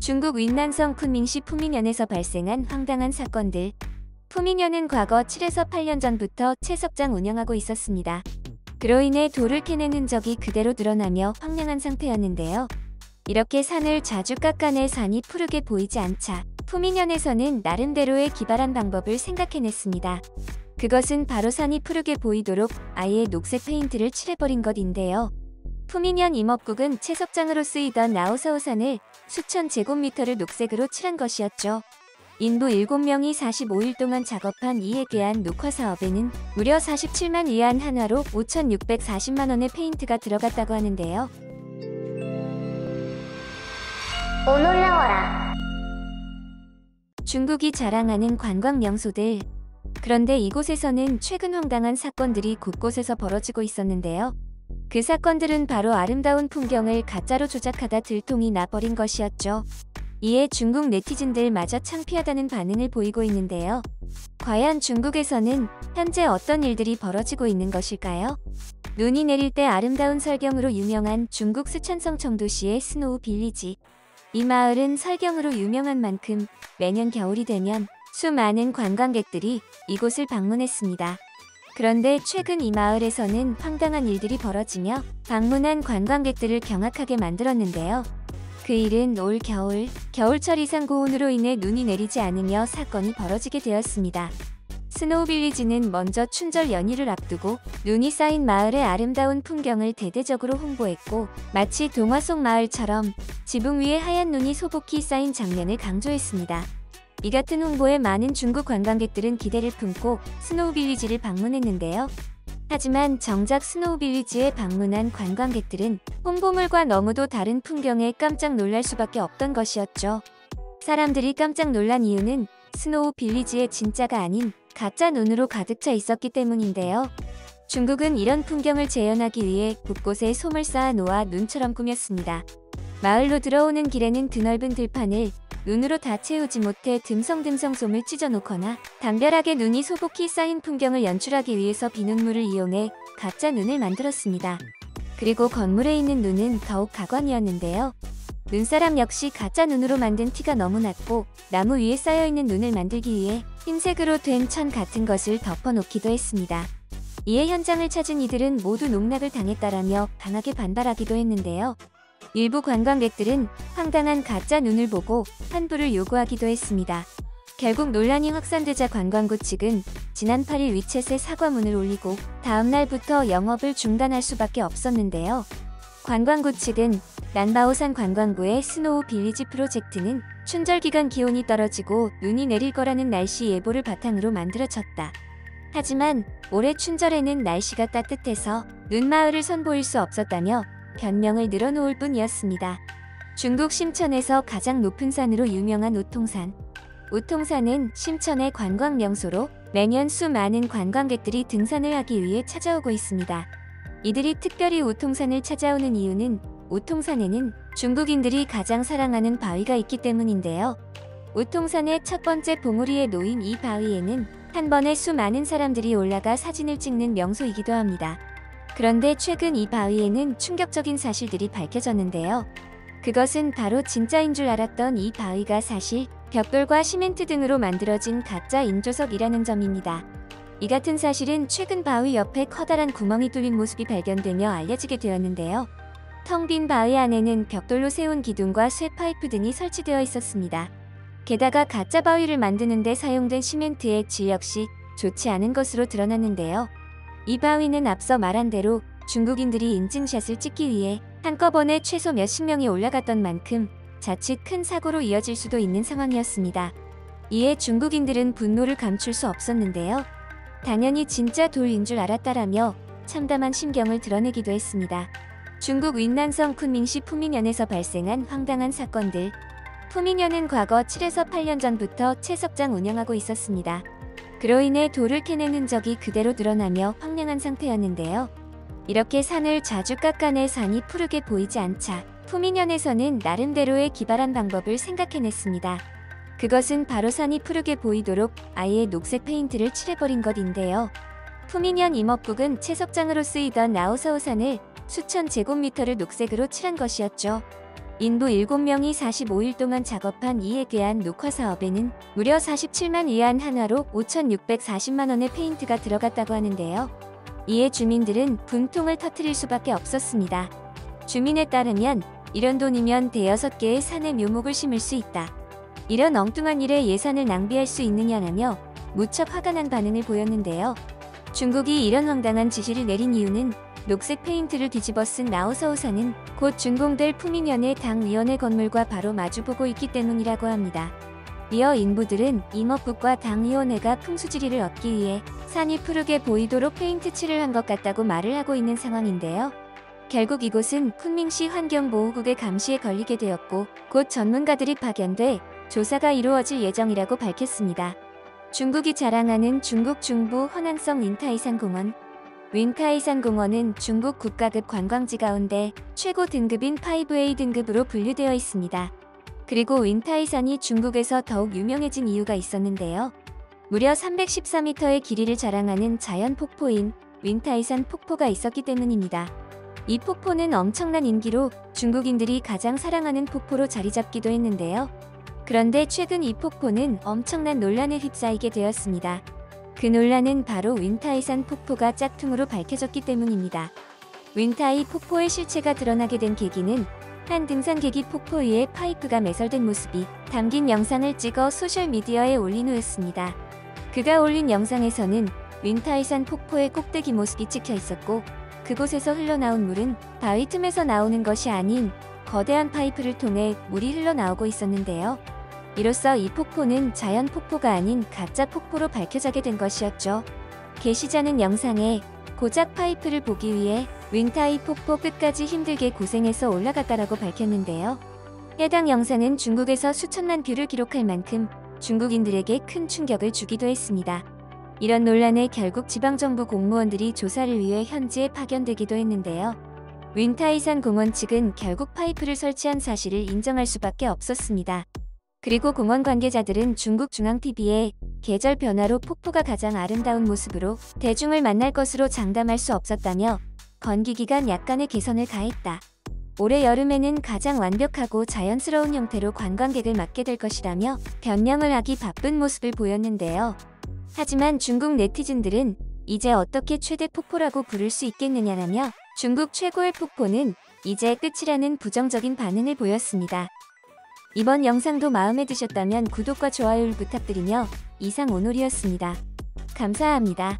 중국 윈난성 쿤밍시 푸미년에서 발생한 황당한 사건들. 푸미년은 과거 7에서 8년 전부터 채석장 운영하고 있었습니다. 그로 인해 돌을 캐낸 흔적이 그대로 드러나며 황량한 상태였는데요. 이렇게 산을 자주 깎아내 산이 푸르게 보이지 않자 푸미년에서는 나름대로의 기발한 방법을 생각해냈습니다. 그것은 바로 산이 푸르게 보이도록 아예 녹색 페인트를 칠해버린 것인데요. 푸미년 임업국은 채석장으로 쓰이던 라오사오산을 수천 제곱미터를 녹색으로 칠한 것이었죠. 인부 7명이 45일 동안 작업한 이에 대한 녹화 사업에는 무려 47만 위안 한화로 5,640만 원의 페인트가 들어갔다고 하는데요. 오 놀라워라. 중국이 자랑하는 관광 명소들. 그런데 이곳에서는 최근 황당한 사건들이 곳곳에서 벌어지고 있었는데요. 그 사건들은 바로 아름다운 풍경을 가짜로 조작하다 들통이 나버린 것이었죠. 이에 중국 네티즌들마저 창피하다는 반응을 보이고 있는데요. 과연 중국에서는 현재 어떤 일들이 벌어지고 있는 것일까요? 눈이 내릴 때 아름다운 설경으로 유명한 중국 쓰촨성 청도시의 스노우 빌리지. 이 마을은 설경으로 유명한 만큼 매년 겨울이 되면 수많은 관광객들이 이곳을 방문했습니다. 그런데 최근 이 마을에서는 황당한 일들이 벌어지며 방문한 관광객들을 경악하게 만들었는데요. 그 일은 올 겨울철 이상 고온으로 인해 눈이 내리지 않으며 사건이 벌어지게 되었습니다. 스노우 빌리지는 먼저 춘절 연휴를 앞두고 눈이 쌓인 마을의 아름다운 풍경을 대대적으로 홍보했고, 마치 동화 속 마을처럼 지붕 위에 하얀 눈이 소복히 쌓인 장면을 강조했습니다. 이 같은 홍보에 많은 중국 관광객들은 기대를 품고 스노우 빌리지를 방문했는데요. 하지만 정작 스노우 빌리지에 방문한 관광객들은 홍보물과 너무도 다른 풍경에 깜짝 놀랄 수밖에 없던 것이었죠. 사람들이 깜짝 놀란 이유는 스노우 빌리지의 진짜가 아닌 가짜 눈으로 가득 차 있었기 때문인데요. 중국은 이런 풍경을 재현하기 위해 곳곳에 솜을 쌓아 놓아 눈처럼 꾸몄습니다. 마을로 들어오는 길에는 드넓은 들판을 눈으로 다 채우지 못해 듬성듬성 솜을 찢어놓거나 담벼락에 눈이 소복히 쌓인 풍경을 연출하기 위해서 비눗물을 이용해 가짜 눈을 만들었습니다. 그리고 건물에 있는 눈은 더욱 가관이었는데요. 눈사람 역시 가짜 눈으로 만든 티가 너무 났고, 나무 위에 쌓여있는 눈을 만들기 위해 흰색으로 된 천 같은 것을 덮어놓기도 했습니다. 이에 현장을 찾은 이들은 모두 농락을 당했다라며 강하게 반발하기도 했는데요. 일부 관광객들은 황당한 가짜 눈을 보고 환불을 요구하기도 했습니다. 결국 논란이 확산되자 관광부 측은 지난 8일 위챗에 사과문을 올리고 다음 날부터 영업을 중단할 수밖에 없었는데요. 관광부 측은 난바오산 관광부의 스노우 빌리지 프로젝트는 춘절 기간 기온이 떨어지고 눈이 내릴 거라는 날씨 예보를 바탕으로 만들어졌다. 하지만 올해 춘절에는 날씨가 따뜻해서 눈마을을 선보일 수 없었다며 변명을 늘어놓을 뿐이었습니다. 중국 심천에서 가장 높은 산으로 유명한 우통산. 우통산은 심천의 관광 명소로 매년 수많은 관광객들이 등산을 하기 위해 찾아오고 있습니다. 이들이 특별히 우통산을 찾아오는 이유는 우통산에는 중국인들이 가장 사랑하는 바위가 있기 때문인데요. 우통산의 첫 번째 봉우리에 놓인 이 바위에는 한 번에 수많은 사람들이 올라가 사진을 찍는 명소이기도 합니다. 그런데 최근 이 바위에는 충격적인 사실들이 밝혀졌는데요. 그것은 바로 진짜인 줄 알았던 이 바위가 사실 벽돌과 시멘트 등으로 만들어진 가짜 인조석이라는 점입니다. 이 같은 사실은 최근 바위 옆에 커다란 구멍이 뚫린 모습이 발견되며 알려지게 되었는데요. 텅 빈 바위 안에는 벽돌로 세운 기둥과 쇠파이프 등이 설치되어 있었습니다. 게다가 가짜 바위를 만드는 데 사용된 시멘트의 질 역시 좋지 않은 것으로 드러났는데요. 이 바위는 앞서 말한 대로 중국인들이 인증샷을 찍기 위해 한꺼번에 최소 몇십 명이 올라갔던 만큼 자칫 큰 사고로 이어질 수도 있는 상황이었습니다. 이에 중국인들은 분노를 감출 수 없었는데요. 당연히 진짜 돌인 줄 알았다라며 참담한 심경을 드러내기도 했습니다. 중국 윈난성 쿤밍시 푸미년에서 발생한 황당한 사건들. 푸미년은 과거 7에서 8년 전부터 채석장 운영하고 있었습니다. 그로 인해 돌을 캐낸 흔적이 그대로 드러나며 황량한 상태였는데요. 이렇게 산을 자주 깎아내 산이 푸르게 보이지 않자 푸미년에서는 나름대로의 기발한 방법을 생각해냈습니다. 그것은 바로 산이 푸르게 보이도록 아예 녹색 페인트를 칠해버린 것인데요. 푸미년 임업국은 채석장으로 쓰이던 라오사오산을 수천 제곱미터를 녹색으로 칠한 것이었죠. 인부 7명이 45일 동안 작업한 이에 대한 녹화 사업에는 무려 47만 위안 한화로 5,640만 원의 페인트가 들어갔다고 하는데요. 이에 주민들은 분통을 터뜨릴 수밖에 없었습니다. 주민에 따르면 이런 돈이면 대여섯 개의 산에 묘목을 심을 수 있다. 이런 엉뚱한 일에 예산을 낭비할 수 있느냐라며 무척 화가 난 반응을 보였는데요. 중국이 이런 황당한 지시를 내린 이유는 녹색 페인트를 뒤집어 쓴 라오서우산은 곧 준공될 푸밍현의 당위원회 건물과 바로 마주보고 있기 때문이라고 합니다. 이어 인부들은 임업국과 당위원회가 풍수지리를 얻기 위해 산이 푸르게 보이도록 페인트 칠을 한 것 같다고 말을 하고 있는 상황인데요. 결국 이곳은 쿤밍시 환경보호국의 감시에 걸리게 되었고 곧 전문가들이 파견돼 조사가 이루어질 예정이라고 밝혔습니다. 중국이 자랑하는 중국 중부 허난성 윈타이산 공원. 윈타이산 공원은 중국 국가급 관광지 가운데 최고 등급인 5A 등급으로 분류되어 있습니다. 그리고 윈타이산이 중국에서 더욱 유명해진 이유가 있었는데요. 무려 314m의 길이를 자랑하는 자연 폭포인 윈타이산 폭포가 있었기 때문입니다. 이 폭포는 엄청난 인기로 중국인들이 가장 사랑하는 폭포로 자리 잡기도 했는데요. 그런데 최근 이 폭포는 엄청난 논란에 휩싸이게 되었습니다. 그 논란은 바로 윈타이산 폭포가 짝퉁으로 밝혀졌기 때문입니다. 윈타이 폭포의 실체가 드러나게 된 계기는 한 등산객이 폭포 위에 파이프가 매설된 모습이 담긴 영상을 찍어 소셜미디어에 올린 후였습니다. 그가 올린 영상에서는 윈타이산 폭포의 꼭대기 모습이 찍혀 있었고 그곳에서 흘러나온 물은 바위 틈에서 나오는 것이 아닌 거대한 파이프를 통해 물이 흘러나오고 있었는데요. 이로써 이 폭포는 자연 폭포가 아닌 가짜 폭포로 밝혀지게 된 것이었죠. 게시자는 영상에 고작 파이프를 보기 위해 윈타이 폭포 끝까지 힘들게 고생해서 올라갔다라고 밝혔는데요. 해당 영상은 중국에서 수천만 뷰를 기록할 만큼 중국인들에게 큰 충격을 주기도 했습니다. 이런 논란에 결국 지방정부 공무원들이 조사를 위해 현지에 파견되기도 했는데요. 윈타이산 공원 측은 결국 파이프를 설치한 사실을 인정할 수밖에 없었습니다. 그리고 공원 관계자들은 중국 중앙TV에 계절 변화로 폭포가 가장 아름다운 모습으로 대중을 만날 것으로 장담할 수 없었다며 건기기간 약간의 개선을 가했다. 올해 여름에는 가장 완벽하고 자연스러운 형태로 관광객을 맞게 될 것이라며 변명을 하기 바쁜 모습을 보였는데요. 하지만 중국 네티즌들은 이제 어떻게 최대 폭포라고 부를 수 있겠느냐라며 중국 최고의 폭포는 이제 끝이라는 부정적인 반응을 보였습니다. 이번 영상도 마음에 드셨다면 구독과 좋아요를 부탁드리며 이상 오놀이었습니다. 감사합니다.